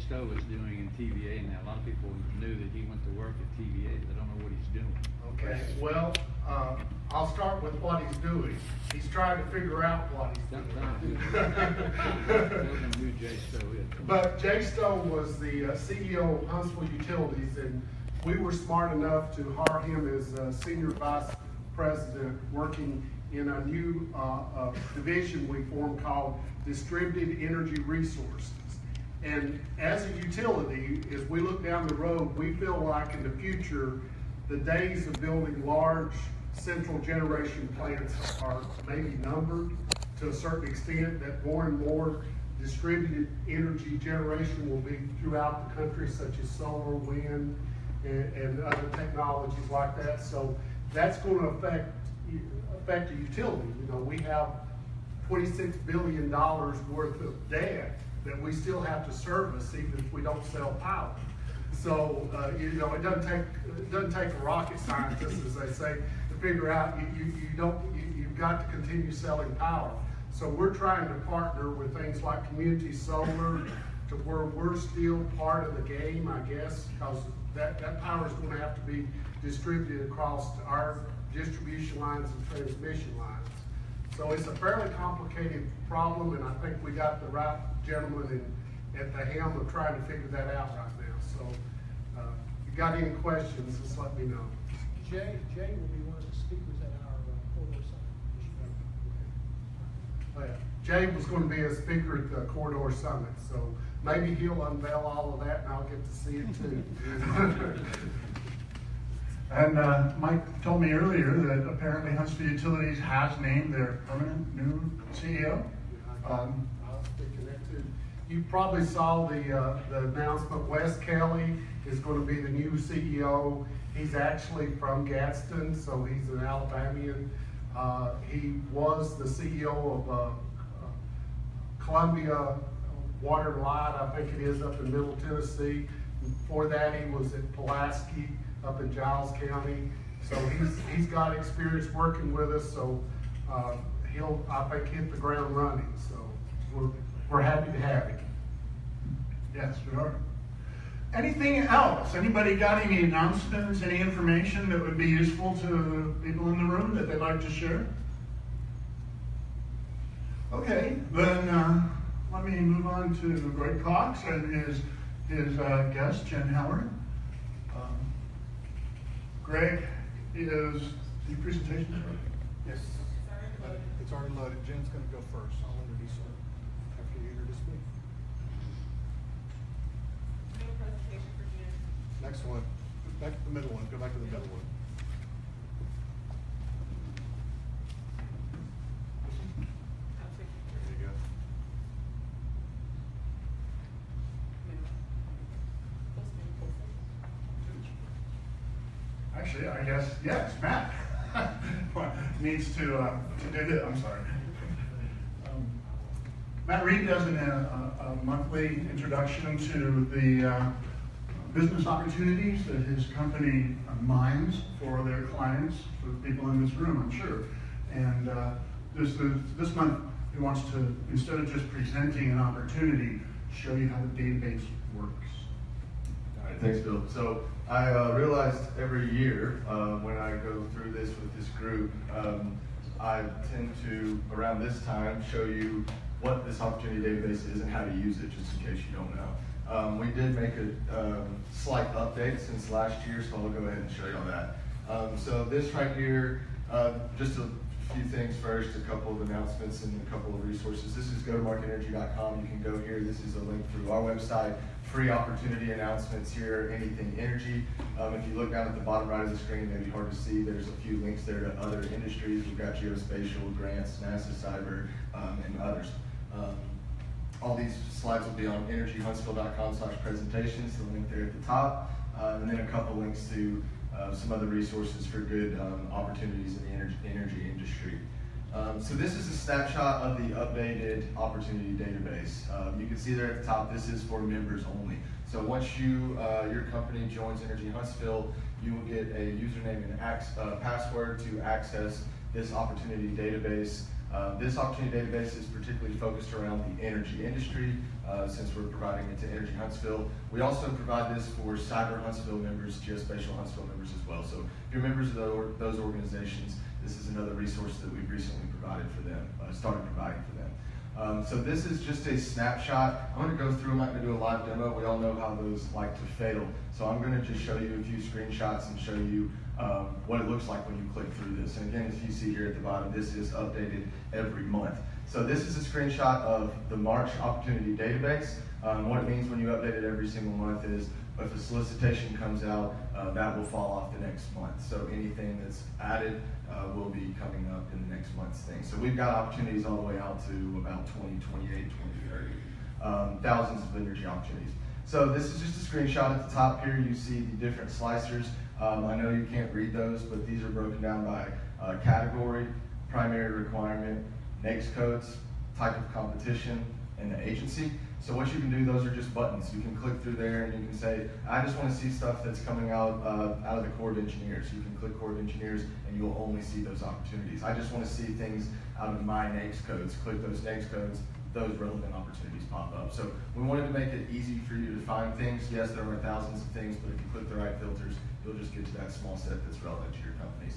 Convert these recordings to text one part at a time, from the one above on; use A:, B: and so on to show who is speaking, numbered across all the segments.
A: Stowe is doing in TVA now. A lot of people knew that he went to work at TVA, but they don't know what he's doing.
B: Okay, well, I'll start with what he's doing. He's trying to figure out what he's doing.
A: Tell them who Jay Stowe is.
B: But Jay Stowe was the CEO of Huntsville Utilities, and we were smart enough to hire him as Senior Vice President working in a new division we formed called Distributed Energy Resources. And as a utility, as we look down the road, we feel like in the future, the days of building large central generation plants are maybe numbered to a certain extent, that more and more distributed energy generation will be throughout the country, such as solar, wind, and other technologies like that. So that's going to affect the utility. You know, we have $26 billion worth of debt that we still have to service even if we don't sell power. So you know, it doesn't take a rocket scientist, as they say, to figure out you've got to continue selling power. So we're trying to partner with things like community solar to where we're still part of the game, I guess, because that power is going to have to be distributed across our distribution lines and transmission lines. So it's a fairly complicated problem, and I think we got the right gentleman at the helm of trying to figure that out right now. So if you got any questions, just let me know.
C: Jay will be one of the speakers at our corridor summit.
B: Oh, yeah. Jay was going to be a speaker at the corridor summit, so maybe he'll unveil all of that and I'll get to see it too.
D: And Mike told me earlier that apparently Huntsville Utilities has named their permanent new CEO.
B: I'll stay connected. You probably saw the announcement. Wes Kelly is going to be the new CEO. He's actually from Gadsden, so he's an Alabamian. He was the CEO of Columbia Water and Light, I think it is, up in Middle Tennessee. Before that, he was at Pulaski up in Giles County. So he's got experience working with us, so he'll, I think, hit the ground running. So we're happy to have him.
D: Yes, we are. Anything else? Anybody got any announcements, any information that would be useful to people in the room that they'd like to share? Okay, then let me move on to Greg Cox and his guest, Jen Howard. Greg is the presentation.
C: Yes. It's already loaded. Jen's going to go first. I'll introduce her after you introduce me.
E: No presentation for Jen.
C: Next one. Back to the middle one. Go back to the middle one.
E: I'll take it.
C: There you go.
D: Actually, I guess, yes, Matt needs to do it. I'm sorry. Matt Reed does a monthly introduction to the business opportunities that his company mines for their clients, for the people in this room, I'm sure. And this month, he wants to, instead of just presenting an opportunity, show you how the database works.
F: All right, thanks, Bill. So I realized every year when I go through this with this group, I tend to, around this time, show you what this opportunity database is and how to use it, just in case you don't know. We did make a slight update since last year, so I'll go ahead and show you all that. So this right here, just a few things first, a couple of announcements and a couple of resources. This is gotomarketenergy.com. You can go here. This is a link through our website. Free opportunity announcements here, anything energy. If you look down at the bottom right of the screen, it may be hard to see. There's a few links there to other industries. We've got geospatial, grants, NASA, cyber, and others. All these slides will be on energyhuntsville.com/presentations, the link there at the top, and then a couple links to some other resources for good opportunities in the energy industry. So this is a snapshot of the updated opportunity database. You can see there at the top, this is for members only. So once your company joins Energy Huntsville, you will get a username and password to access this opportunity database. This opportunity database is particularly focused around the energy industry. since we're providing it to Energy Huntsville. We also provide this for Cyber Huntsville members, Geospatial Huntsville members as well. So if you're members of those organizations, this is another resource that we've recently provided for them, started providing for them. So this is just a snapshot. I'm going to go through, I'm not going to do a live demo. We all know how those like to fail. So I'm going to just show you a few screenshots and show you what it looks like when you click through this. And again, as you see here at the bottom, this is updated every month. So this is a screenshot of the March Opportunity Database. What it means when you update it every single month is if a solicitation comes out, that will fall off the next month. So anything that's added will be coming up in the next month's thing. So we've got opportunities all the way out to about 2028, 2030. Thousands of energy opportunities. So this is just a screenshot. At the top here, you see the different slicers. I know you can't read those, but these are broken down by category, primary requirement, NAICS codes, type of competition, and the agency. So what you can do, those are just buttons. You can click through there and you can say, I just want to see stuff that's coming out of the Corps of Engineers. You can click Corps of Engineers and you'll only see those opportunities. I just want to see things out of my NAICS codes. Click those NAICS codes, those relevant opportunities pop up. So we wanted to make it easy for you to find things. Yes, there are thousands of things, but if you click the right filters, you'll just get to that small set that's relevant to your companies.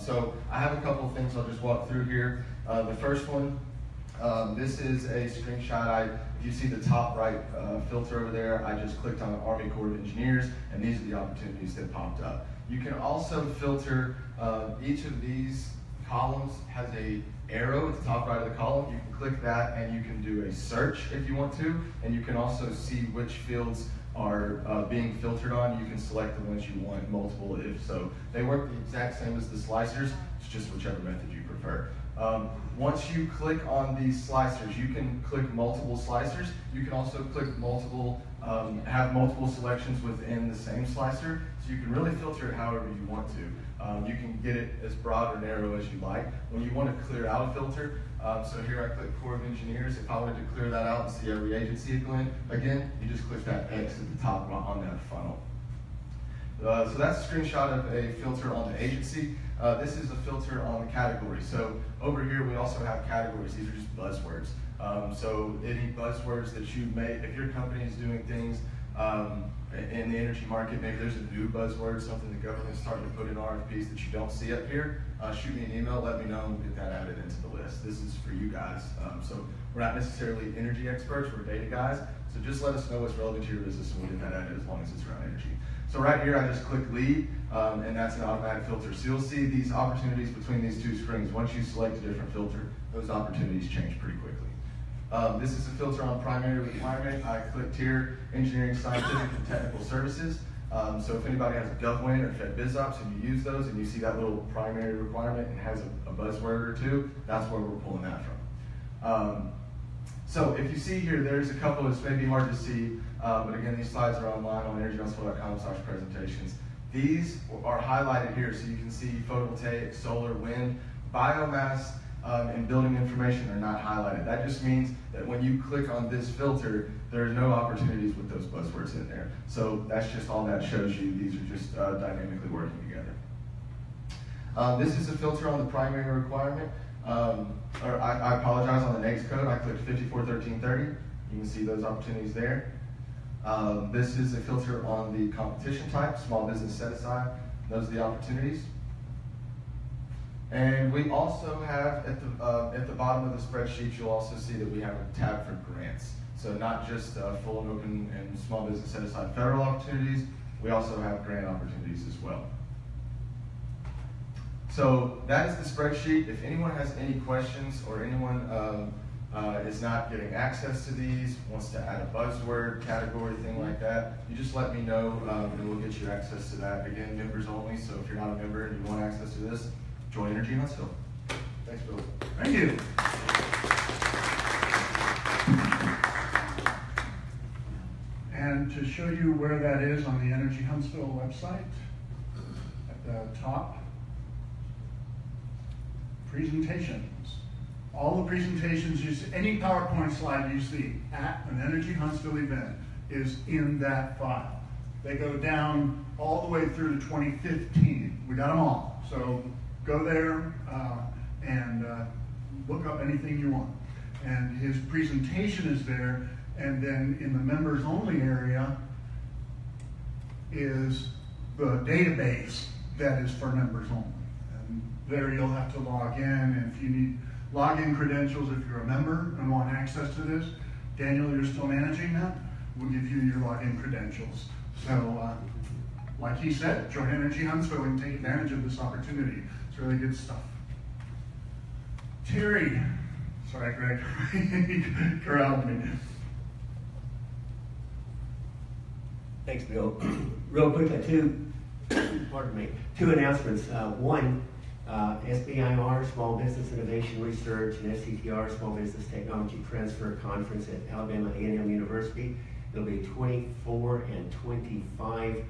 F: So I have a couple of things I'll just walk through here. The first one, this is a screenshot. If you see the top right filter over there, I just clicked on Army Corps of Engineers, and these are the opportunities that popped up. You can also filter, each of these columns has a arrow at the top right of the column. You can click that and you can do a search if you want to, and you can also see which fields are being filtered on. You can select the ones you want, multiple if so. They work the exact same as the slicers, it's just whichever method you prefer. Once you click on these slicers, you can click multiple slicers. You can also click multiple, have multiple selections within the same slicer, so you can really filter it however you want to. You can get it as broad or narrow as you like. When you want to clear out a filter, so here I click Corps of Engineers. If I wanted to clear that out and see every agency again, you just click that X at the top on that funnel. So that's a screenshot of a filter on the agency. This is a filter on the category. So over here we also have categories. These are just buzzwords. So any buzzwords that you may, if your company is doing things in the energy market, maybe there's a new buzzword, something the government's starting to put in RFPs that you don't see up here, shoot me an email, let me know, and we'll get that added into the list. This is for you guys. So we're not necessarily energy experts, we're data guys. So just let us know what's relevant to your business and we'll get that added as long as it's around energy. So right here, I just click lead, and that's an automatic filter. So you'll see these opportunities between these two screens. Once you select a different filter, those opportunities change pretty quickly. This is a filter on primary requirement. I clicked here, engineering, scientific, and technical services. So if anybody has GovWin or FedBizOps and you use those and you see that little primary requirement and has a buzzword or two, that's where we're pulling that from. So if you see here, there's a couple, it's maybe hard to see, but again, these slides are online on energyhuntsville.com/presentations. These are highlighted here so you can see photovoltaic, solar, wind, biomass, and building information are not highlighted. That just means that when you click on this filter, there are no opportunities with those buzzwords in there. So that's just all that shows you. These are just dynamically working together. This is a filter on the primary requirement. I apologize, on the NAICS code, I clicked 541330. You can see those opportunities there. This is a filter on the competition type, small business set aside. Those are the opportunities. And we also have, at the bottom of the spreadsheet, you'll also see that we have a tab for grants. So not just full and open and small business set aside federal opportunities, we also have grant opportunities as well. So that is the spreadsheet. If anyone has any questions or anyone is not getting access to these, wants to add a buzzword, category, thing like that, you just let me know and we'll get you access to that. Again, members only, so if you're not a member and you want access to this, join Energy Huntsville. Thanks, Bill.
D: Thank you. And to show you where that is on the Energy Huntsville website, at the top, presentations. All the presentations you see, any PowerPoint slide you see at an Energy Huntsville event is in that file. They go down all the way through to 2015. We got them all. So go there and look up anything you want. And his presentation is there And then in the members only area is the database that is for members only. And there you'll have to log in, and if you need login credentials, if you're a member and want access to this, Daniel, you're still managing that, we'll give you your login credentials. So, like he said, join Energy Huntsville and take advantage of this opportunity. It's really good stuff. Terry, sorry, Greg, corralled me.
G: Thanks, Bill. Real quickly, two announcements. One, SBIR, Small Business Innovation Research, and SCTR, Small Business Technology Transfer Conference at Alabama A&M University. It'll be 24 and 25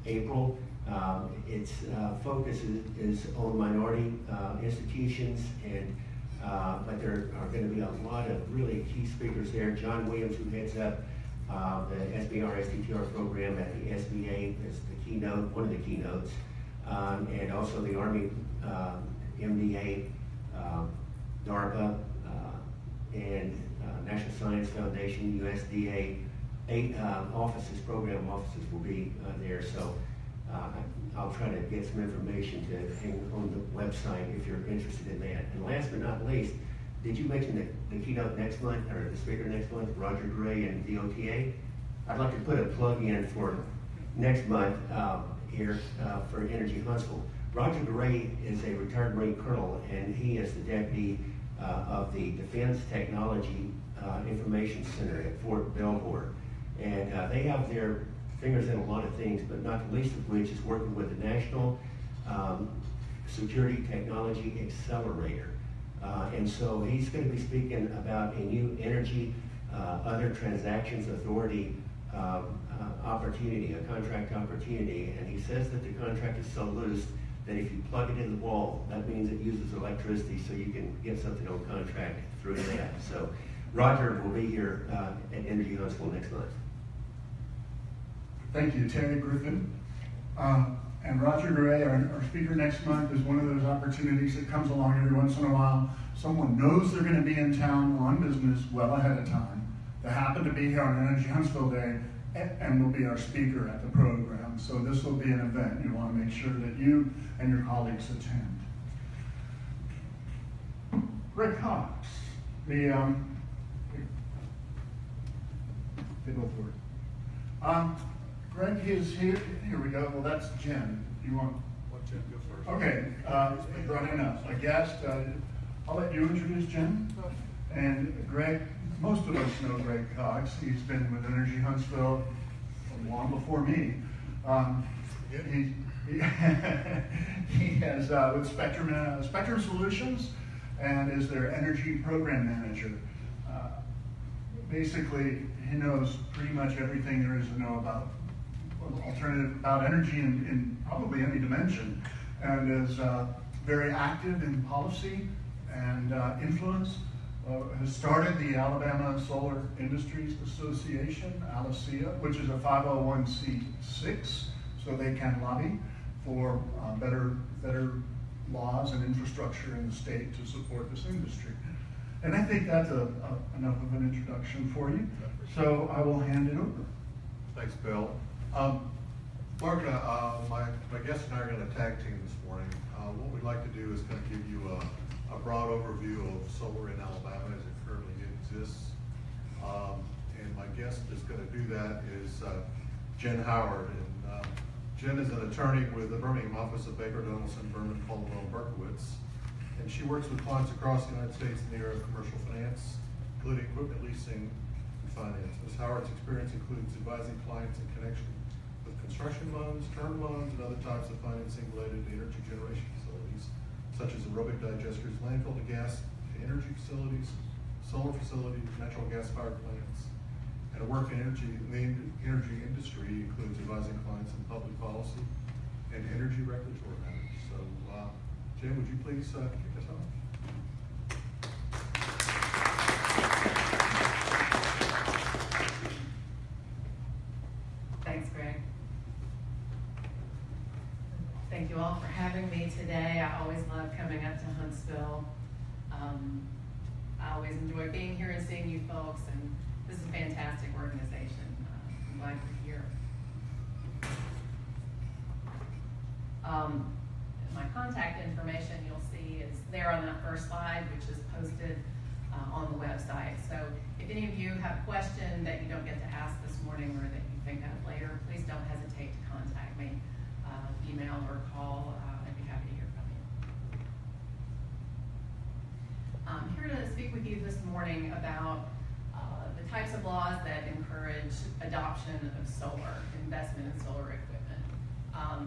G: April. Its focus is on minority institutions, and but there are going to be a lot of really key speakers there. John Williams, who heads up the SBR STTR program at the SBA, is the keynote, one of the keynotes, and also the Army MDA, DARPA, and National Science Foundation, USDA. 8 offices, program offices will be there, so I'll try to get some information to hang on the website if you're interested in that. And last but not least, did you mention the keynote next month, or the speaker next month, Roger Gray and DOTA? I'd like to put a plug in for next month here for Energy Huntsville. Roger Gray is a retired Marine Colonel, and he is the deputy of the Defense Technology Information Center at Fort Belvoir. And they have their fingers in a lot of things, but not the least of which is working with the National Security Technology Accelerator. And so he's going to be speaking about a new energy, other transactions authority opportunity, a contract opportunity. And he says that the contract is so loose that if you plug it in the wall, that means it uses electricity, so you can get something on contract through that. So Roger will be here at Energy Huntsville next month.
D: Thank you, Terry Griffin. And Roger Gray, our speaker next month, is one of those opportunities that comes along every once in a while. Someone knows they're going to be in town on business well ahead of time. They happen to be here on Energy Huntsville Day and will be our speaker at the program. So this will be an event. You want to make sure that you and your colleagues attend. Greg Cox, they both work. Greg is here. Here we go. Well, that's Jen. You want?
C: Let Jen go first.
D: Okay. Brought in a guest. I'll let you introduce Jen. And Greg, most of us know Greg Cox. He's been with Energy Huntsville long before me. He has with Spectrum Solutions, and is their energy program manager. Basically, he knows pretty much everything there is to know about energy in probably any dimension, and is very active in policy and influence. Has started the Alabama Solar Industries Association, ALASIA, which is a 501c6, so they can lobby for better laws and infrastructure in the state to support this industry. And I think that's enough of an introduction for you. So I will hand it over.
C: Thanks, Bill. Mark, my guest and I are going to tag team this morning. What we'd like to do is kind of give you a broad overview of solar in Alabama as it currently exists. And my guest that's going to do that is Jen Howard. And Jen is an attorney with the Birmingham office of Baker Donaldson, Berman, Caldwell, and Berkowitz. And she works with clients across the United States in the area of commercial finance, including equipment leasing and finance. Ms. Howard's experience includes advising clients in connection with construction loans, term loans, and other types of financing related to energy generation facilities, such as aerobic digesters, landfill to gas to energy facilities, solar facilities, natural gas-fired plants. And her work in the energy industry includes advising clients in public policy and energy regulatory matters. So, Jen, would you please kick us off?
H: Thanks, Greg. Thank you all for having me today. I always love coming up to Huntsville. I always enjoy being here and seeing you folks, and this is a fantastic organization. I'm glad you're here. My contact information you'll see is there on that first slide, which is posted on the website. So if any of you have a question that you don't get to ask this morning or that you think of later, please don't hesitate to contact me, email or call. I'd be happy to hear from you. I'm here to speak with you this morning about the types of laws that encourage adoption of solar, investment in solar equipment.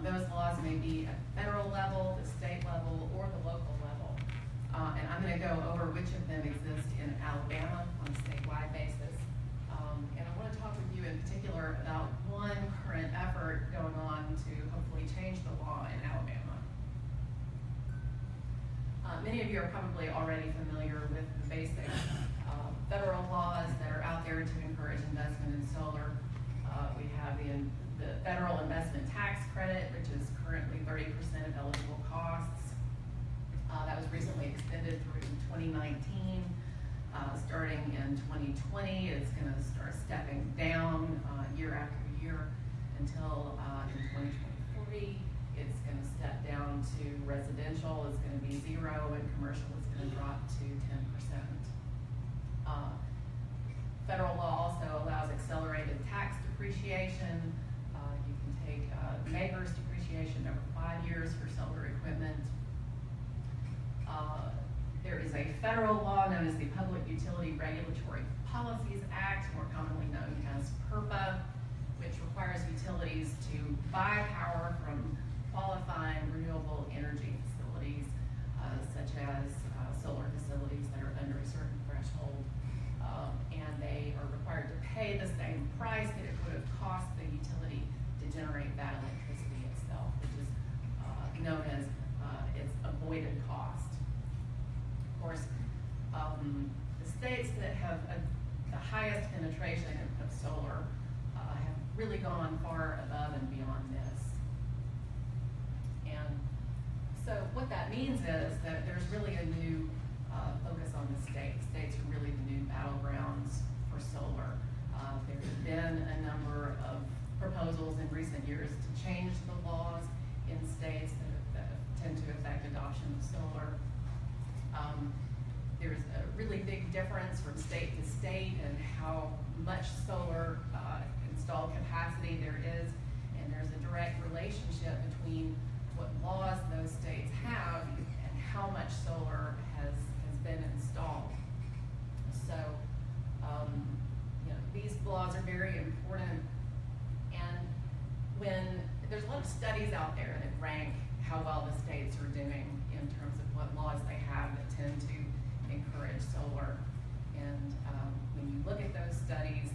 H: Those laws may be at the federal level, the state level, or the local level. And I'm going to go over which of them exist in Alabama on a statewide basis. And I want to talk with you in particular about one current effort going on to hopefully change the law in Alabama. Many of you are probably already familiar with the basic federal laws that are out there to encourage investment in solar. We have the federal investment tax credit, which is currently 30% of eligible costs. That was recently extended through 2019. Starting in 2020, it's going to start stepping down year after year until in 2023, it's going to step down to residential is going to be 0 and commercial is going to drop to 10%. Federal law also allows accelerated tax depreciation. You can take neighbor's depreciation over 5 years for solar equipment. There is a federal law known as the Public Utility Regulatory Policies Act, more commonly known as PURPA, which requires utilities to buy power from qualifying renewable energy facilities, such as solar facilities that are under a certain threshold. And they are required to pay the same price that it would have cost the utility to generate that electricity itself, which is known as its avoided cost. Of course, the states that have the highest penetration of solar have really gone far above and beyond this. And so what that means is that there's really a new focus on the states. States are really the new battlegrounds for solar. There's been a number of proposals in recent years to change the laws in states that tend to affect adoption of solar. There's a really big difference from state to state in how much solar installed capacity there is, and there's a direct relationship between what laws those states have and how much solar has been installed. So, these laws are very important, and when there's a lot of studies out there that rank how well the states are doing in terms of what laws they have that tend to encourage solar. And when you look at those studies,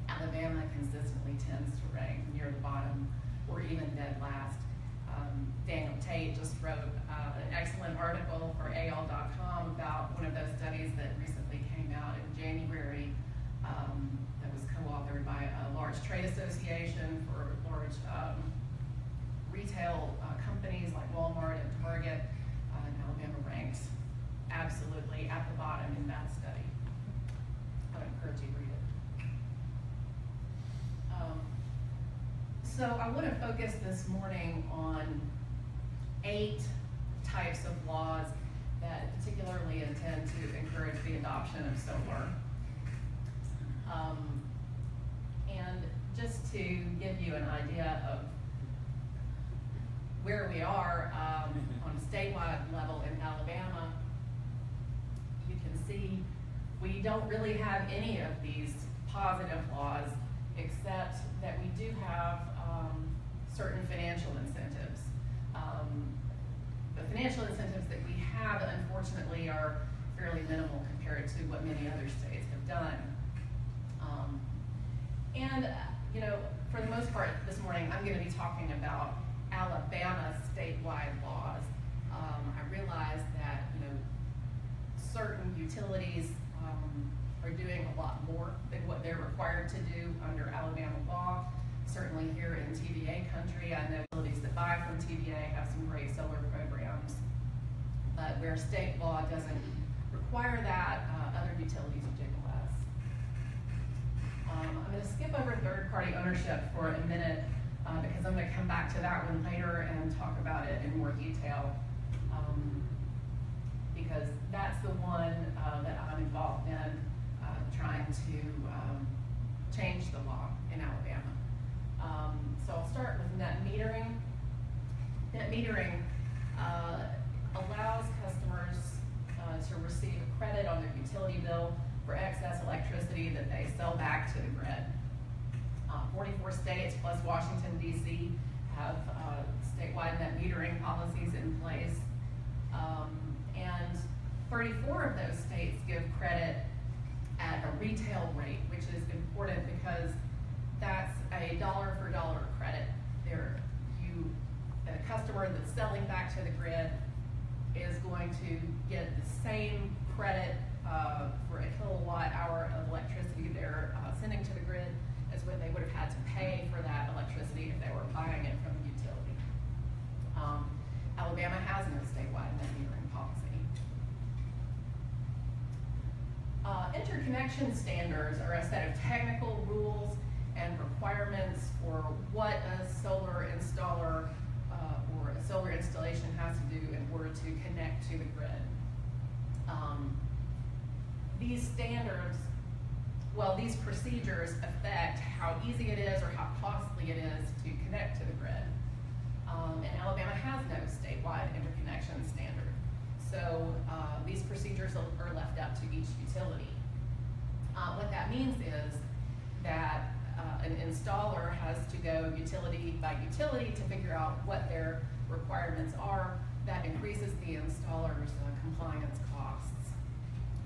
H: Alabama consistently tends to rank near the bottom or even dead last. Daniel Tate just wrote an excellent article for AL.com about one of those studies that recently came out in January that was co-authored by a large trade association for large retail companies like Walmart and Target. And Alabama ranks absolutely at the bottom in that study. I would encourage you to read it. So I want to focus this morning on 8 types of laws that particularly intend to encourage the adoption of solar. And just to give you an idea of where we are on a statewide level in Alabama, you can see we don't really have any of these positive laws, except that we do have certain financial incentives. The financial incentives that we have, unfortunately, are fairly minimal compared to what many other states have done. For the most part this morning, I'm going to be talking about Alabama statewide laws. I realize that certain utilities are doing a lot more than what they're required to do under Alabama law. Certainly here in TVA country, I know utilities that buy from TVA have some great solar programs. But where state law doesn't require that, other utilities are doing less. I'm going to skip over third-party ownership for a minute because I'm going to come back to that one later and talk about it in more detail, because that's the one that I'm involved in trying to change the law in Alabama. So I'll start with net metering. Net metering allows customers to receive a credit on their utility bill for excess electricity that they sell back to the grid. 44 states plus Washington, D.C. have statewide net metering policies in place. And 34 of those states give credit at a retail rate, which is important because that's a dollar for dollar credit. A customer that's selling back to the grid is going to get the same credit for a kilowatt hour of electricity they're sending to the grid as what they would have had to pay for that electricity if they were buying it from the utility. Alabama has no statewide net metering policy. Interconnection standards are a set of technical rules and requirements for what a solar installer or a solar installation has to do in order to connect to the grid. These standards, well, these procedures affect how easy it is or how costly it is to connect to the grid. And Alabama has no statewide interconnection standard. So these procedures are left up to each utility. What that means is that an installer has to go utility by utility to figure out what their requirements are. That increases the installer's compliance costs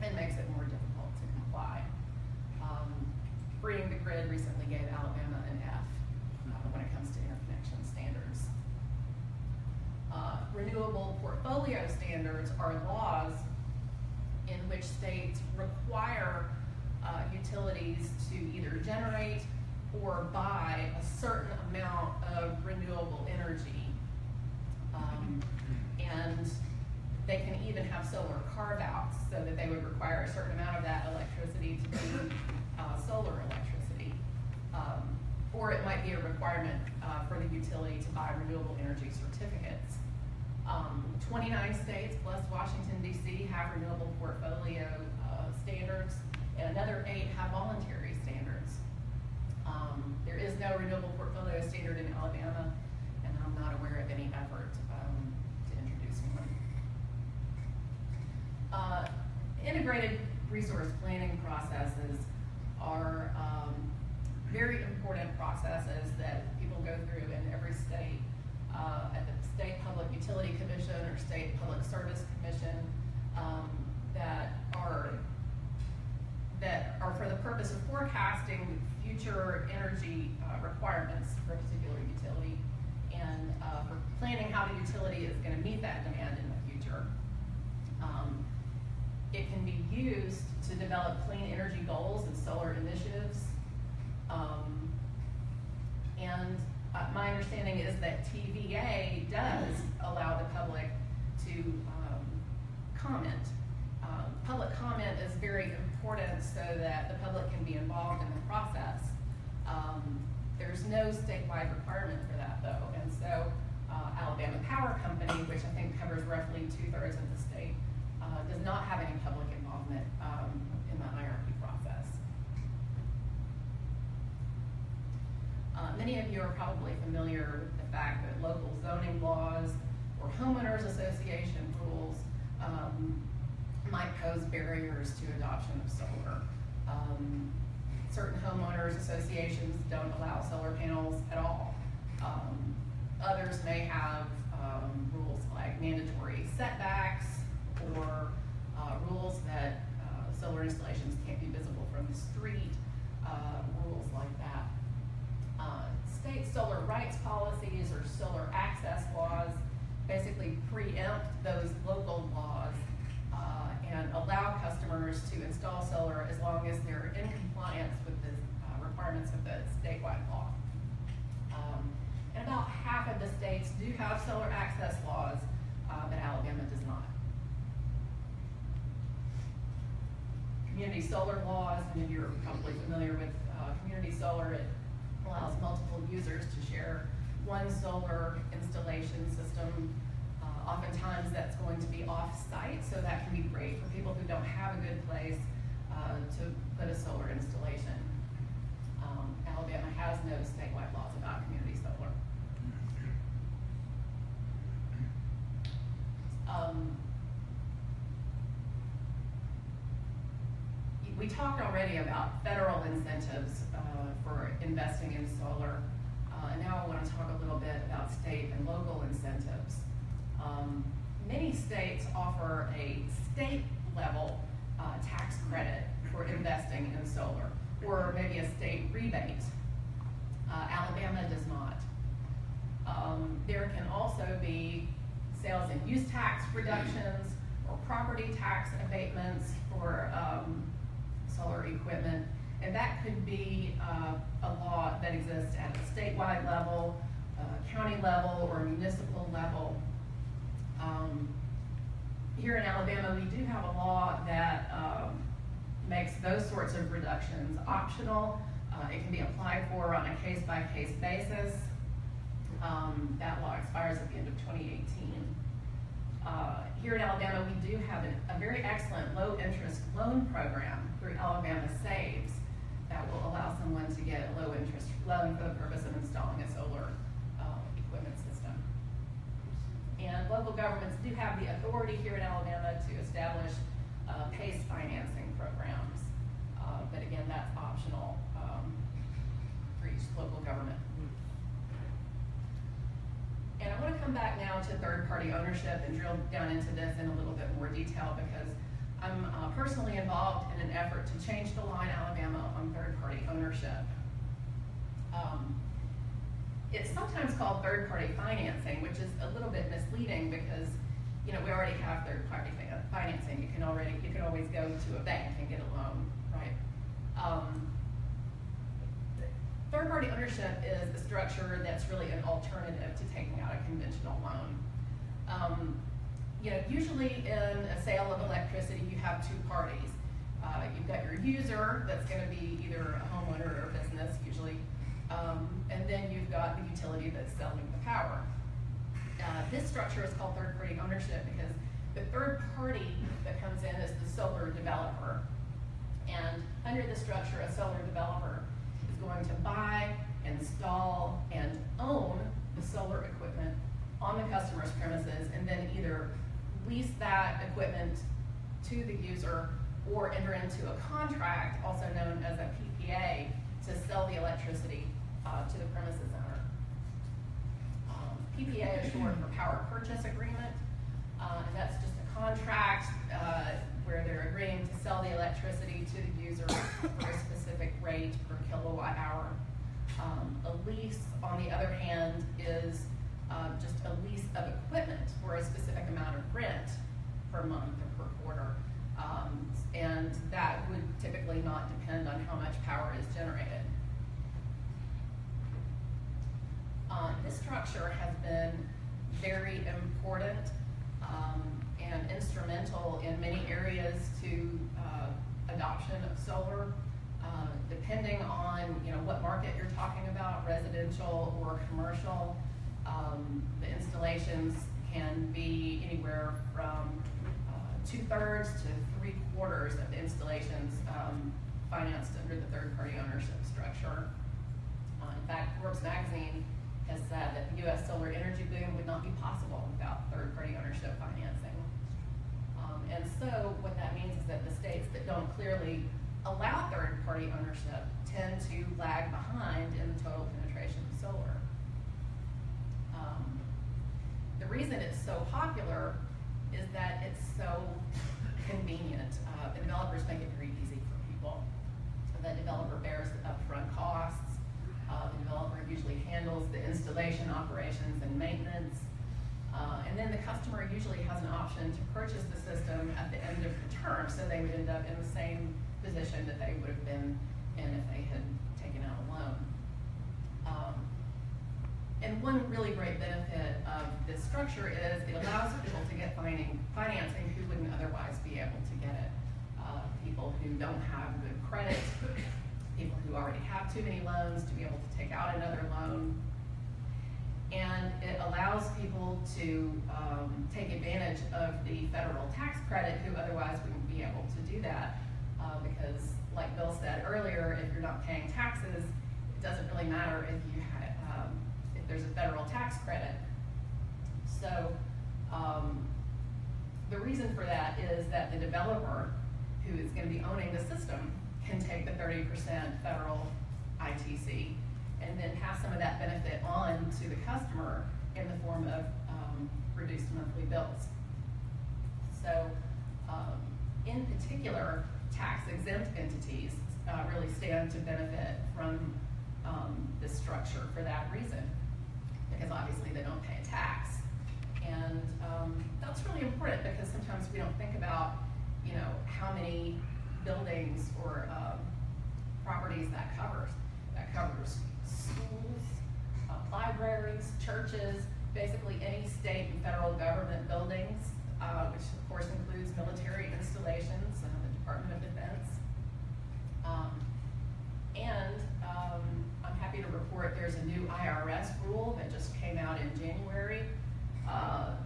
H: and makes it more difficult to comply. Freeing the Grid recently gave Alabama an F when it comes to interconnection standards. Renewable portfolio standards are laws in which states require utilities to either generate or buy a certain amount of renewable energy. And they can even have solar carve-outs so that they would require a certain amount of that electricity to be solar electricity. Or it might be a requirement for the utility to buy renewable energy certificates. 29 states plus Washington, D.C. have renewable portfolio standards, and another 8 have voluntary standards. There is no renewable portfolio standard in Alabama, and I'm not aware of any effort to introduce one. Integrated resource planning processes are very important processes that people go through in every state. At the State Public Utility Commission or State Public Service Commission that are for the purpose of forecasting future energy requirements for a particular utility and for planning how the utility is going to meet that demand in the future. It can be used to develop clean energy goals and solar initiatives. My understanding is that TVA does allow the public to comment. Public comment is very important so that the public can be involved in the process. There's no statewide requirement for that though, and so Alabama Power Company, which I think covers roughly 2/3 of the state, does not have any public involvement in the IRP process. Many of you are probably familiar with the fact that local zoning laws or homeowners association rules might pose barriers to adoption of solar. Certain homeowners associations don't allow solar panels at all. Others may have rules like mandatory setbacks or rules that solar installations can't be visible from the street, rules like that. State solar rights policies or solar access laws basically preempt those local laws and allow customers to install solar as long as they're in compliance with the requirements of the statewide law. And about half of the states do have solar access laws, but Alabama does not. Community solar laws, and you're probably familiar with community solar, it allows multiple users to share one solar installation system. Oftentimes that's going to be off-site, so that can be great for people who don't have a good place to put a solar installation. Alabama has no statewide laws about community solar. We talked already about federal incentives for investing in solar, and now I want to talk a little bit about state and local incentives. Many states offer a state level tax credit for investing in solar, or maybe a state rebate. Alabama does not. There can also be sales and use tax reductions or property tax abatements for solar equipment, and that could be a law that exists at a statewide level, county level, or municipal level. Here in Alabama, we do have a law that makes those sorts of reductions optional. It can be applied for on a case-by-case basis. That law expires at the end of 2018. Here in Alabama, we do have a very excellent low-interest loan program through Alabama Saves that will allow someone to get a low-interest loan for the purpose of installing a solar equipment system. And local governments do have the authority here in Alabama to establish PACE financing programs. But again, that's optional for each local government. And I want to come back now to third-party ownership and drill down into this in a little bit more detail, because I'm personally involved in an effort to change the law in Alabama on third-party ownership. It's sometimes called third-party financing, which is a little bit misleading because, you know, we already have third-party financing. You can always go to a bank and get a loan, right? Third-party ownership is a structure that's really an alternative to taking out a conventional loan. You know, usually in a sale of electricity, you have two parties. You've got your user, that's going to be either a homeowner or a business, usually, and then you've got the utility that's selling the power. This structure is called third-party ownership because the third party that comes in is the solar developer. And under the structure, a solar developer is going to buy, install, and own the solar equipment on the customer's premises, and then either lease that equipment to the user or enter into a contract, also known as a PPA, to sell the electricity to the premises owner. PPA is short for Power Purchase Agreement, and that's just a contract where they're agreeing to sell the electricity to the user for a specific rate per kilowatt hour. A lease, on the other hand, is just a lease of equipment for a specific amount of rent per month or per quarter. And that would typically not depend on how much power is generated. This structure has been very important and instrumental in many areas to adoption of solar. Depending on what market you're talking about, residential or commercial, the installations can be anywhere from 2/3 to 3/4 of the installations financed under the third-party ownership structure. In fact, Forbes magazine has said that the U.S. solar energy boom would not be possible without third-party ownership financing. And so what that means is that the states that don't clearly allow third-party ownership tend to lag behind in the total penetration of solar. The reason it's so popular is that it's so convenient. The developers make it very easy for people. The developer bears the upfront costs. The developer usually handles the installation operations and maintenance. And then the customer usually has an option to purchase the system at the end of the term, so they would end up in the same position that they would have been in if they had taken out a loan. And one really great benefit of this structure is it allows people to get financing who wouldn't otherwise be able to get it. People who don't have good credit, people who already have too many loans to be able to take out another loan. And it allows people to take advantage of the federal tax credit who otherwise wouldn't be able to do that. Because like Bill said earlier, if you're not paying taxes, it doesn't really matter if there's a federal tax credit. So the reason for that is that the developer who is going to be owning the system can take the 30% federal ITC and then pass some of that benefit on to the customer in the form of reduced monthly bills. So in particular, tax-exempt entities really stand to benefit from this structure for that reason, because obviously they don't pay a tax. And that's really important because sometimes we don't think about, you know, how many buildings or properties that covers. That covers schools, libraries, churches, basically any state and federal government buildings, which of course includes military installations and the Department of Defense. I'm happy to report there's a new IRS rule that just came out in January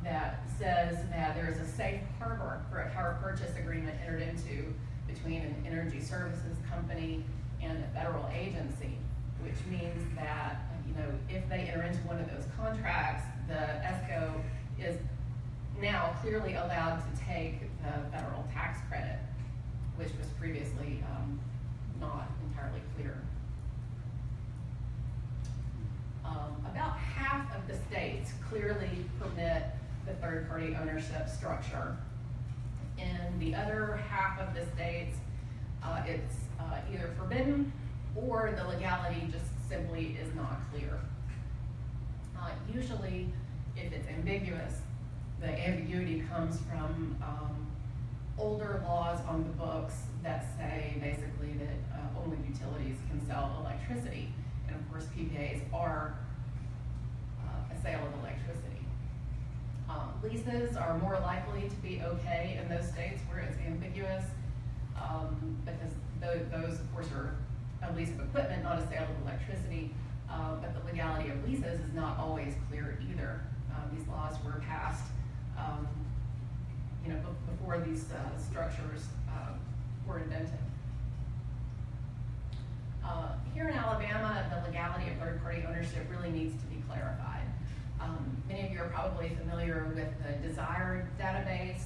H: that says that there is a safe harbor for a power purchase agreement entered into between an energy services company and a federal agency, which means that, you know, if they enter into one of those contracts, the ESCO is now clearly allowed to take the federal tax credit, which was previously not entirely clear. About half of the states clearly permit the third-party ownership structure. In the other half of the states, it's either forbidden or the legality just simply is not clear. Usually, if it's ambiguous, the ambiguity comes from older laws on the books that say basically that only utilities can sell electricity. And of course, PPAs are a sale of electricity. Leases are more likely to be okay in those states where it's ambiguous, because those, of course, are a lease of equipment, not a sale of electricity. But the legality of leases is not always clear either. These laws were passed, you know, before these structures were invented. Here in Alabama, the legality of third-party ownership really needs to be clarified. Many of you are probably familiar with the Desire database.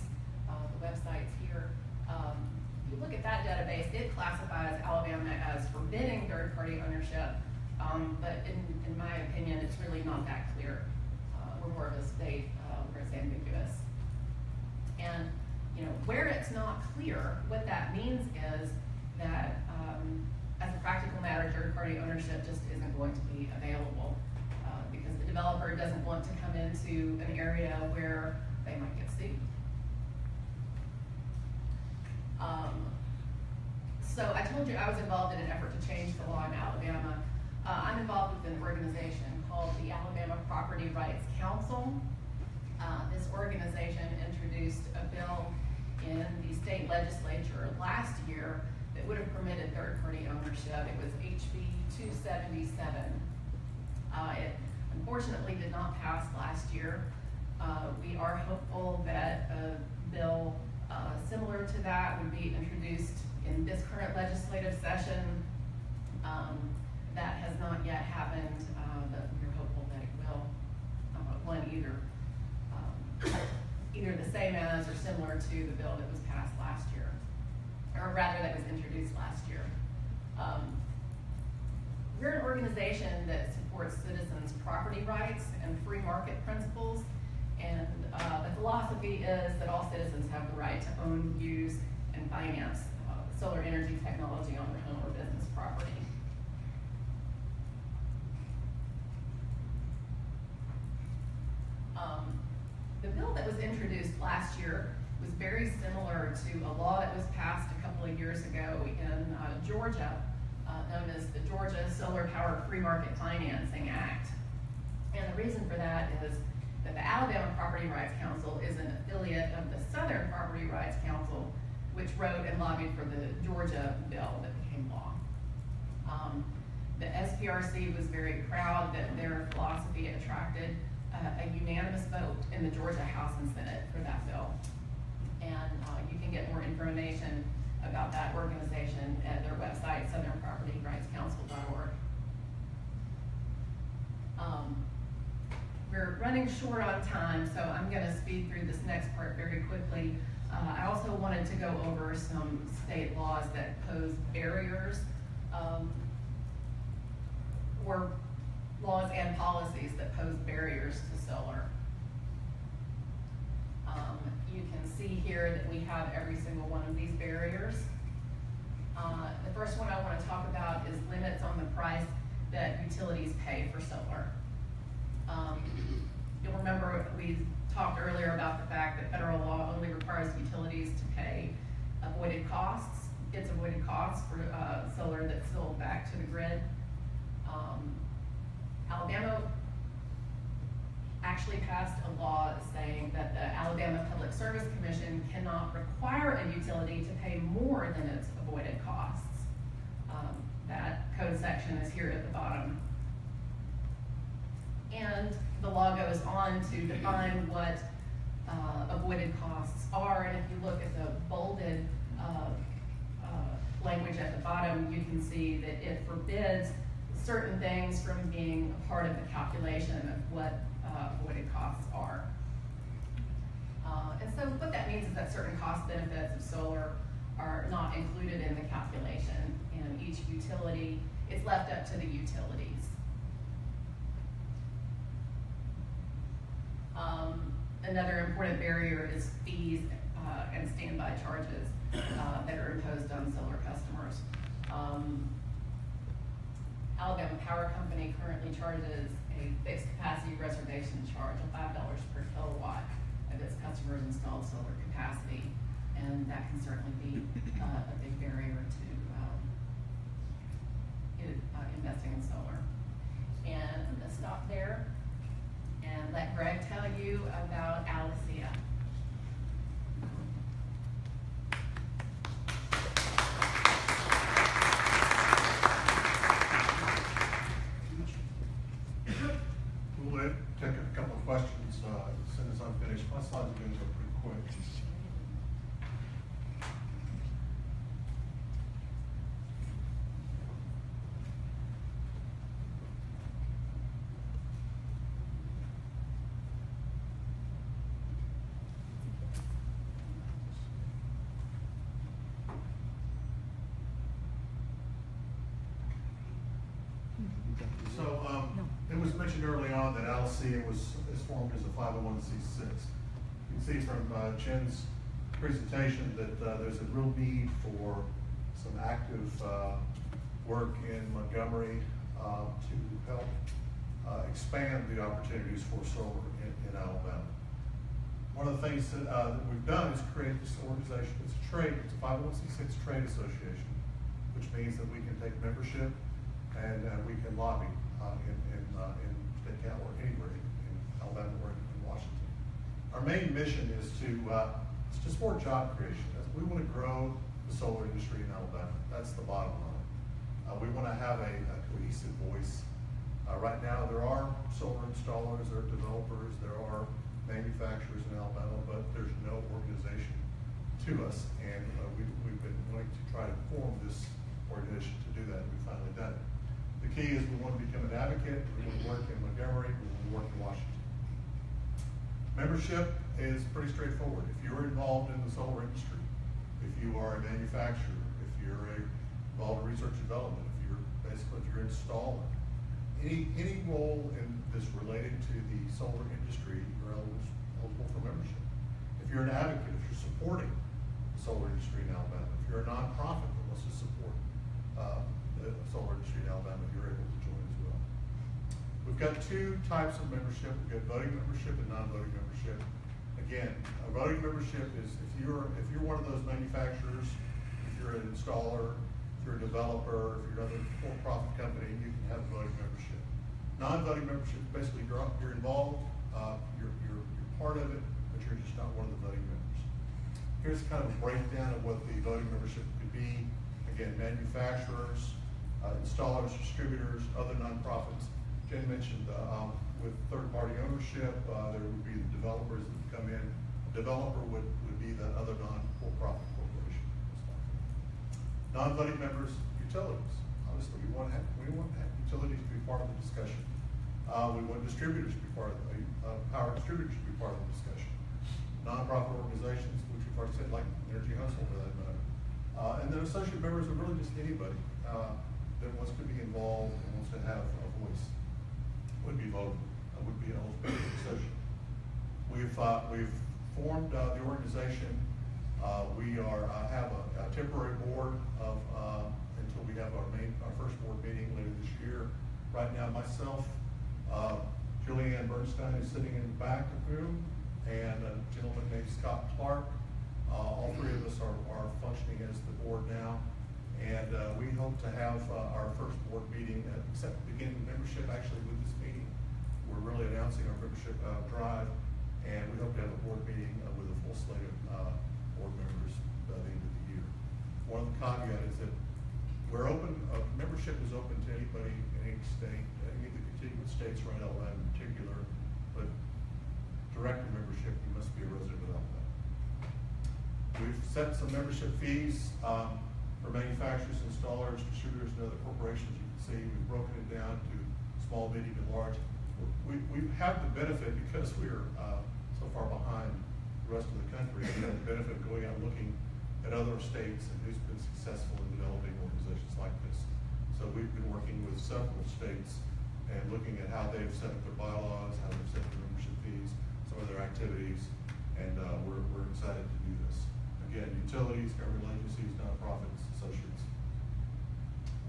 H: The website's here. If you look at that database, it classifies Alabama as forbidding third-party ownership, but in my opinion, it's really not that clear. We're more of a state where it's ambiguous. And you know, where it's not clear, what that means is that as a practical matter, third-party ownership just isn't going to be available because the developer doesn't want to come into an area where they might get sued. So I told you I was involved in an effort to change the law in Alabama. I'm involved with an organization called the Alabama Property Rights Council. This organization introduced a bill in the state legislature last year that would have permitted third-party ownership. It was HB 277. It unfortunately did not pass last year. We are hopeful that a bill similar to that would be introduced in this current legislative session. That has not yet happened, but we're hopeful that it will. Either the same as or similar to the bill that was passed last year, or rather that was introduced last year. We're an organization that supports citizens' property rights and free market principles, and the philosophy is that all citizens have the right to own, use, and finance solar energy technology on their home or business property. The bill that was introduced last year was very similar to a law that was passed a couple of years ago in Georgia, known as the Georgia Solar Power Free Market Financing Act. And the reason for that is that the Alabama Property Rights Council is an affiliate of the Southern Property Rights Council, which wrote and lobbied for the Georgia bill that became law. The SPRC was very proud that their philosophy attracted a unanimous vote in the Georgia House and Senate for that bill. And you can get more information about that organization at their website, southernpropertyrightscouncil.org. We're running short on time, so I'm going to speed through this next part very quickly. I also wanted to go over some state laws that pose barriers or laws and policies that pose barriers to solar. You can see here that we have every single one of these barriers. The first one I want to talk about is limits on the price that utilities pay for solar. You'll remember we talked earlier about the fact that federal law only requires utilities to pay avoided costs. It's avoided costs for solar that's sold back to the grid. Alabama actually passed a law saying that the Alabama Public Service Commission cannot require a utility to pay more than its avoided costs. That code section is here at the bottom. And the law goes on to define what avoided costs are, and if you look at the bolded language at the bottom, you can see that it forbids certain things from being a part of the calculation of what avoided costs are. And so what that means is that certain cost benefits of solar are not included in the calculation, and each utility, it's left up to the utilities. Another important barrier is fees and standby charges that are imposed on solar customers. Alabama Power Company currently charges a fixed capacity reservation charge of $5 per kilowatt of its customers' installed solar capacity, and that can certainly be a big barrier to investing in solar. And I'm going to stop there and let Greg tell you about Alicia.
C: We'll take a couple of questions as soon as I'm finished. My slides are going to go pretty quick. So it was mentioned early on that Alicia is formed as a 501c6. You can see from Jen's presentation that there's a real need for some active work in Montgomery to help expand the opportunities for solar in Alabama. One of the things that we've done is create this organization. It's a trade, it's a 501c6 trade association, which means that we can take membership and we can lobby in state council or anywhere in Alabama or in Washington. Our main mission is to support job creation. We want to grow the solar industry in Alabama. That's the bottom line. We want to have a cohesive voice. Right now there are solar installers, there are developers, there are manufacturers in Alabama, but there's no organization to us, and we've been wanting to try to form this organization to do that, and we've finally done it. The key is we want to become an advocate, we want to work in Montgomery, we want to work in Washington. Membership is pretty straightforward. If you're involved in the solar industry, if you are a manufacturer, if you're involved in research and development, if you're installing, any role that's related to the solar industry, you're eligible for membership. If you're an advocate, if you're supporting the solar industry in Alabama, if you're a nonprofit that wants to support the solar industry in Alabama, you're able to join as well. We've got two types of membership. We've got voting membership and non-voting membership. Again, a voting membership is if you're one of those manufacturers, if you're an installer, if you're a developer, if you're another for-profit company, you can have a voting membership. Non-voting membership is basically you're involved, you're part of it, but you're just not one of the voting members. Here's kind of a breakdown of what the voting membership could be. Again, manufacturers, installers, distributors, other nonprofits. Jen mentioned with third-party ownership, there would be the developers that would come in. A developer would be the other non-for-profit corporation. Non-voting members, utilities. Obviously, we want utilities to be part of the discussion. We want distributors to be part of power distributors to be part of the discussion. Non-profit organizations, which we've already said, like Energy Huntsville for that matter. And then associate members are really just anybody that wants to be involved and wants to have a voice, would be eligible for the associate. We've formed the organization. We have a temporary board until we have our first board meeting later this year. Right now, myself, Julianne Bernstein is sitting in the back of the room, and a gentleman named Scott Clark. All three of us are functioning as the board now, and we hope to have our first board meeting, except beginning membership actually with this meeting. We're really announcing our membership drive, and we hope to have a board meeting with a full slate of board members by the end of the year. One of the caveats is that we're open, membership is open to anybody in any state, any of the contiguous states around Alabama in particular, but director membership, you must be a resident of Alabama. We've set some membership fees for manufacturers, installers, distributors, and other corporations. You can see we've broken it down to small, medium, and large. We have the benefit, because we're so far behind the rest of the country, we have the benefit of going out and looking at other states and who's been successful in developing organizations like this. So we've been working with several states and looking at how they've set up their bylaws, how they've set their membership fees, some of their activities, and we're excited to do this. Again, utilities, government agencies, nonprofits, associates.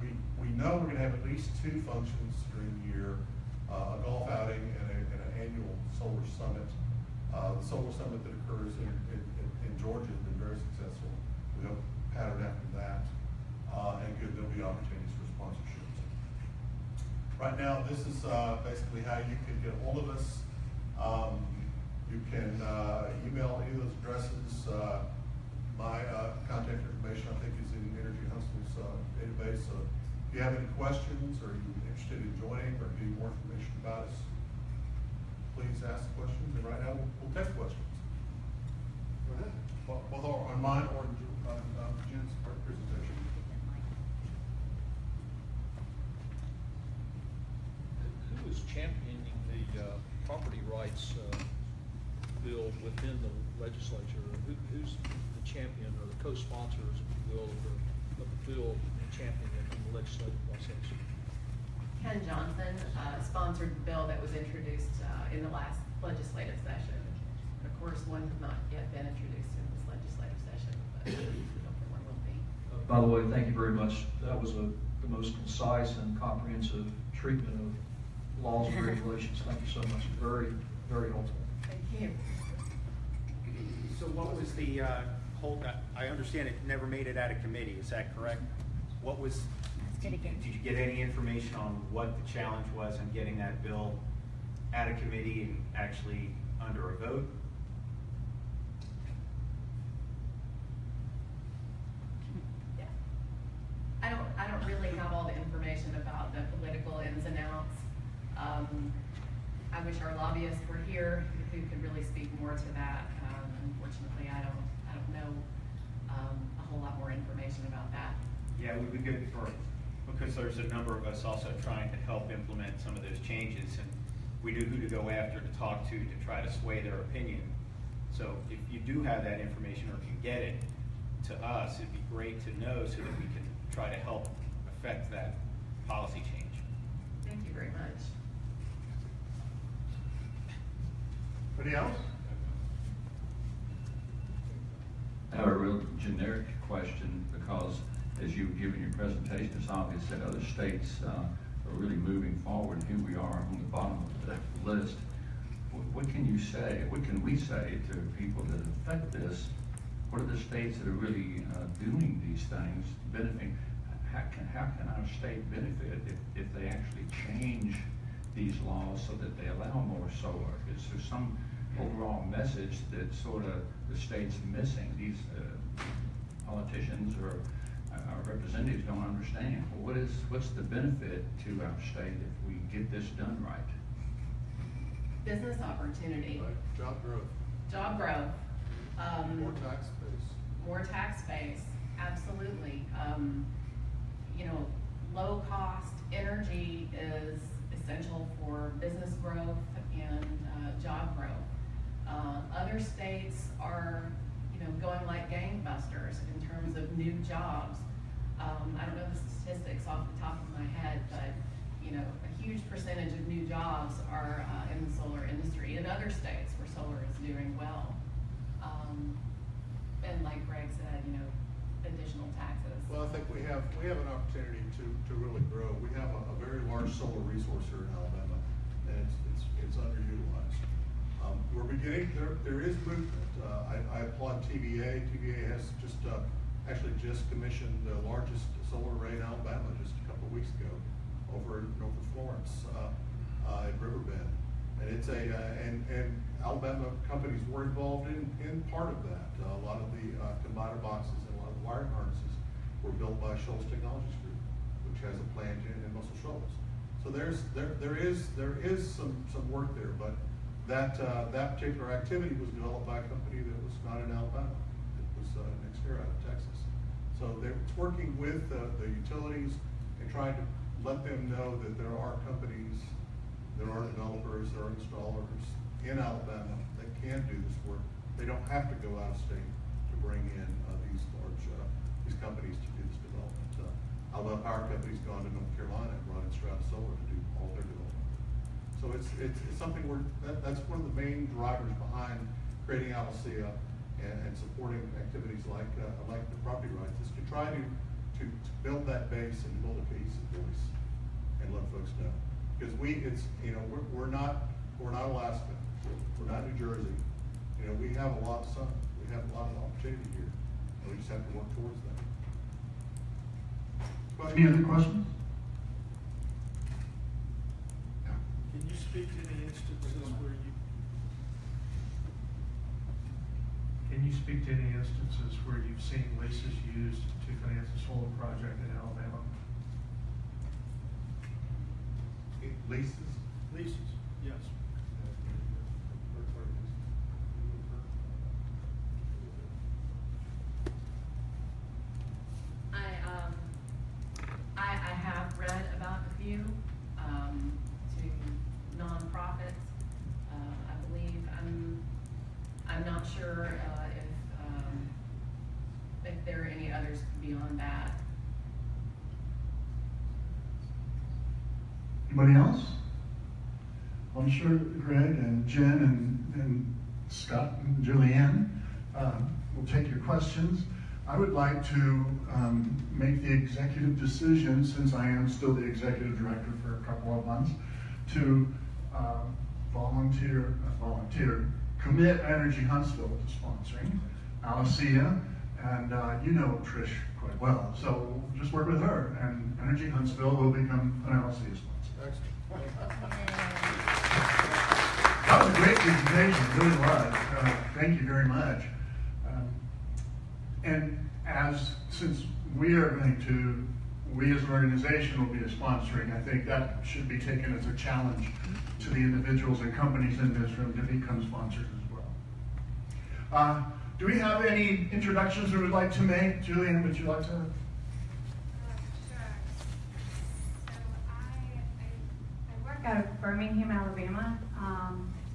C: We know we're going to have at least 2 functions during the year, a golf outing and an annual solar summit. The solar summit that occurs in Georgia has been very successful. We hope pattern after that, and there'll be opportunities for sponsorships. Right now, this is basically how you can get a hold of us. You can email any of those addresses. My contact information, I think, is in Energy Huntsville's database. So if you have any questions, or you're interested in joining, or getting more information about us, please ask questions. And right now, we'll take questions. Go ahead. Both on mine or on Jen's presentation.
I: Who is championing the property rights bill within the legislature? Who's the champion or the co-sponsors, if you will, of the bill and championing it in the legislative process?
H: Ken Johnson sponsored the bill that was introduced in the last legislative session. And of course, one has not yet been introduced in this legislative session, but hopefully one will be.
J: By the way, thank you very much. That was the most concise and comprehensive treatment of laws and regulations. Thank you so much. Very, very helpful.
H: Thank you.
K: So what was the I understand it never made it out of committee, is that correct? What was, did you get any information on what the challenge was in getting that bill out of committee and actually under a vote?
H: Yeah. I don't really have all the information about the political ins and outs. I wish our lobbyists were here who could really speak more to that. Unfortunately, I don't know a whole lot more information about that.
K: Yeah, it would be good because there's a number of us also trying to help implement some of those changes, and we knew who to go after to talk to try to sway their opinion. So if you do have that information or can get it to us, it'd be great to know so that we can try to help affect that policy change.
H: Thank you very much.
C: Anybody else?
A: I have a real generic question, because as you've given your presentation, it's obvious that other states are really moving forward. Here we are on the bottom of the list. What can you say, what can we say to people that affect this? What are the states that are really doing these things, benefiting? How can our state benefit if they actually change these laws so that they allow more solar? Is there some overall message that sort of the state's missing? These politicians are our representatives don't understand. Well, what's the benefit to our state if we get this done right?
H: Business opportunity,
C: Right, job growth,
H: job growth.
C: more tax base.
H: More tax base, absolutely. You know, low cost energy is essential for business growth and job growth. Other states are, you know, going like gangbusters in terms of new jobs. I don't know the statistics off the top of my head, but you know, a huge percentage of new jobs are in the solar industry in other states where solar is doing well. And like Greg said, you know, additional taxes.
C: Well, I think we have an opportunity to really grow. We have a very large solar resource here in Alabama, and it's underutilized. We're beginning, there is movement. I applaud TVA. TVA has actually just commissioned the largest solar array in Alabama just a couple of weeks ago over north of Florence, at Riverbend. And it's and Alabama companies were involved in part of that. A lot of the combiner boxes and a lot of the wiring harnesses were built by Shoals Technologies Group, which has a plant in Muscle Shoals. So there is some work there, but that particular activity was developed by a company that was not in Alabama. It was Nextera out of Texas. So it's working with the utilities and trying to let them know that there are companies, there are developers, there are installers in Alabama that can do this work. They don't have to go out of state to bring in these large companies to do this development. Alabama Power Company's gone to North Carolina and brought in Stroud Solar to do all their development. So it's something that's one of the main drivers behind creating Alacea and supporting activities like the property rights, is to try to build that base and build a cohesive voice and let folks know. Because we're not Alaska, we're not New Jersey. You know, we have a lot of sun, we have a lot of opportunity here, and we just have to work towards that.
D: Any other questions? Yeah.
L: Can you speak to any instances where you've seen leases used to finance a solar project in Alabama?
C: Leases?
L: Leases, yes.
H: I have read about a few to nonprofits. I believe I'm not sure if there are any others beyond that.
D: Anybody else? I'm sure Greg and Jen and Scott and Julianne will take your questions. I would like to make the executive decision, since I am still the executive director for a couple of months, to commit Energy Huntsville to sponsoring Alacea, and you know Trish quite well, so just work with her, and Energy Huntsville will become an Alacea sponsor. That was a great presentation, it really was. Thank you very much. And since we as an organization will be sponsoring, I think that should be taken as a challenge to the individuals and companies in this room to become sponsors as well. Do we have any introductions we would like to make? Julian, would you like to?
M: Sure. So I work out of Birmingham, Alabama.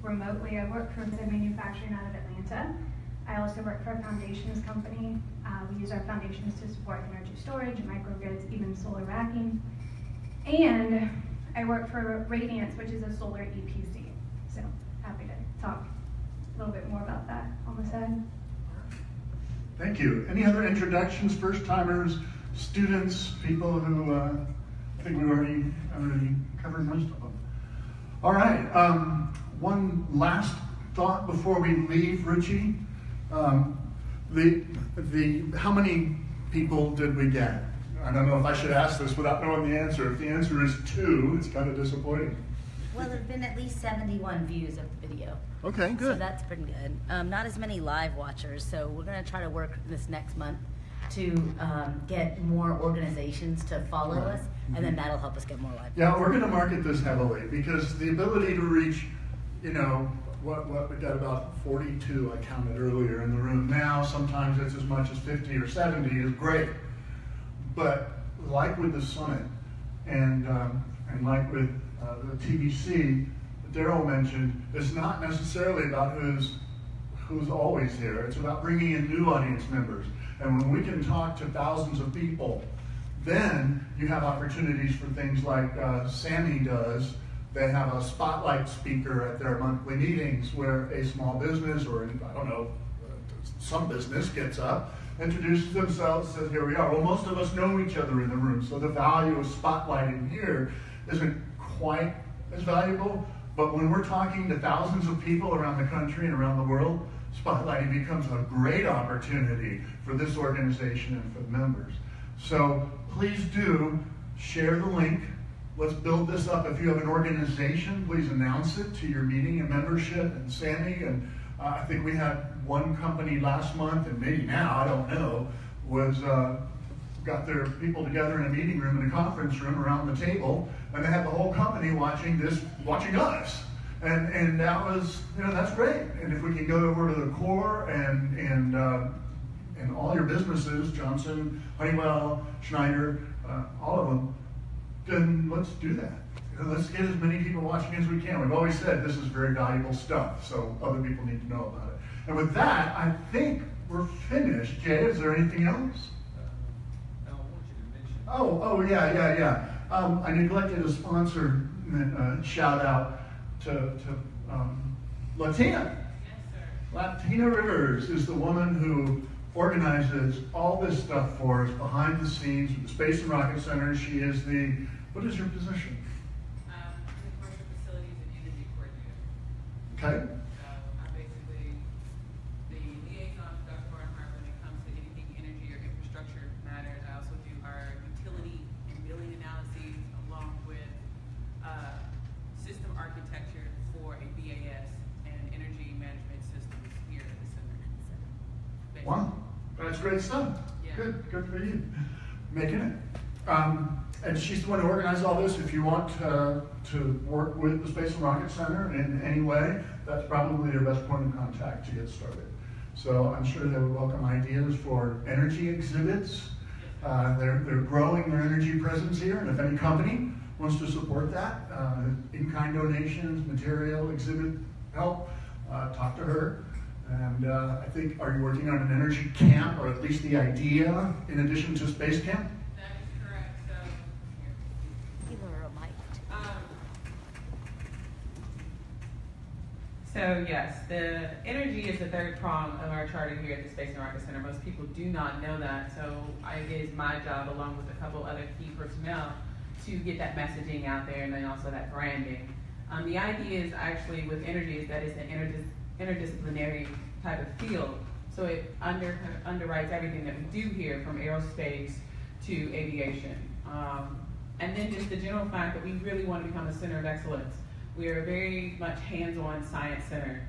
M: Remotely, I work for the manufacturing out of Atlanta. I also work for a foundations company. We use our foundations to support energy storage, microgrids, even solar racking. And I work for Radiance, which is a solar EPC. So happy to talk a little bit more about that on the side.
D: Thank you. Any other introductions, first timers, students, people who I think we already covered most of them. All right. One last thought before we leave, Richie. How many people did we get? I don't know if I should ask this without knowing the answer. If the answer is 2, it's kind of disappointing.
N: Well, there have been at least 71 views of the video.
D: Okay, good.
N: So that's pretty good. Not as many live watchers, so we're going to try to work this next month to get more organizations to follow us, and then that'll help us get more live.
D: Yeah, we're going to market this heavily because the ability to reach, you know, what we got about 42 I counted earlier in the room. Now sometimes it's as much as 50 or 70 is great, but like with the summit and like with the TBC, Daryl mentioned, it's not necessarily about who's always here. It's about bringing in new audience members. And when we can talk to thousands of people, then you have opportunities for things like Sammy does. They have a spotlight speaker at their monthly meetings where a small business or, I don't know, some business gets up, introduces themselves, says, here we are. Well, most of us know each other in the room, so the value of spotlighting here isn't quite as valuable. But when we're talking to thousands of people around the country and around the world, spotlighting becomes a great opportunity for this organization and for the members. So please do share the link. Let's build this up. If you have an organization, please announce it to your meeting and membership. And Sammy, and I think we had one company last month, and maybe now, I don't know, was got their people together in a meeting room, in a conference room around the table, and they had the whole company watching us. And that was, you know, that's great. And if we can go over to the core and all your businesses, Johnson, Honeywell, Schneider, all of them, then let's do that. You know, let's get as many people watching as we can. We've always said this is very valuable stuff, so other people need to know about it. And with that, I think we're finished. Jay, is there anything else?
A: I want you to mention.
D: Oh, yeah. I neglected a sponsor shout out to Latina.
E: Yes, sir.
D: Latina Rivers is the woman who organizes all this stuff for us behind the scenes with the Space and Rocket Center. She is the, what is your position?
E: Commercial facilities and energy coordinator.
D: Okay.
E: I'm basically the liaison to Dr. Barnhart when it comes to anything energy or infrastructure matters. I also do our utility and billing analyses along with system architecture for a BAS and energy management systems here at the center. Basically.
D: Wow, that's great stuff.
E: Yeah.
D: Good for you. Making it. And she's the one who organized all this. If you want to work with the Space and Rocket Center in any way, that's probably your best point of contact to get started. So I'm sure they would welcome ideas for energy exhibits. They're growing their energy presence here, and if any company wants to support that, in-kind donations, material, exhibit help, talk to her. And I think, are you working on an energy camp, or at least the idea, in addition to Space Camp?
E: That is correct. So, here.
N: People are reminded.
E: So yes, the energy is the third prong of our charter here at the Space and Rocket Center. Most people do not know that, so it is my job, along with a couple other key personnel, to get that messaging out there, and then also that branding. The idea is actually with energy is that it's an interdisciplinary type of field, so it underwrites everything that we do here, from aerospace to aviation. And then just the general fact that we really want to become a center of excellence. We are very much hands-on science center.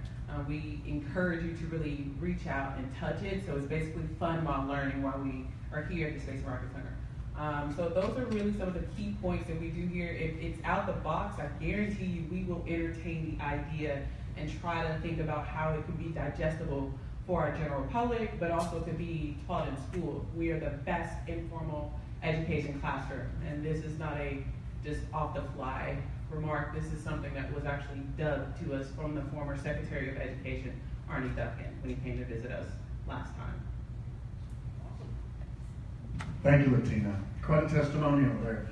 E: We encourage you to really reach out and touch it, so it's basically fun while learning while we are here at the Space and Rocket Center. So those are really some of the key points that we do here. If it's out the box, I guarantee you we will entertain the idea and try to think about how it could be digestible for our general public, but also to be taught in school. We are the best informal education classroom, and this is not a just off-the-fly remark. This is something that was actually dubbed to us from the former Secretary of Education, Arnie Duncan, when he came to visit us last time.
D: Thank you, Latina. Quite a testimonial there.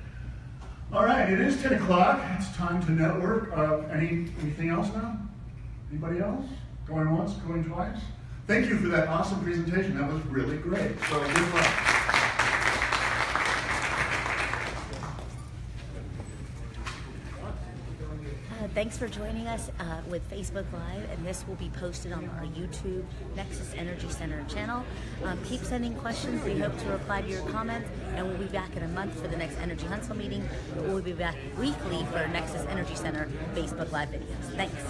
D: All right, it is 10 o'clock. It's time to network. Anything else now? Anybody else? Going once, going twice? Thank you for that awesome presentation. That was really great. So good luck.
N: Thanks for joining us with Facebook Live, and this will be posted on our YouTube Nexus Energy Center channel. Keep sending questions. We hope to reply to your comments, and we'll be back in a month for the next Energy Huntsville meeting. We'll be back weekly for Nexus Energy Center Facebook Live videos. Thanks.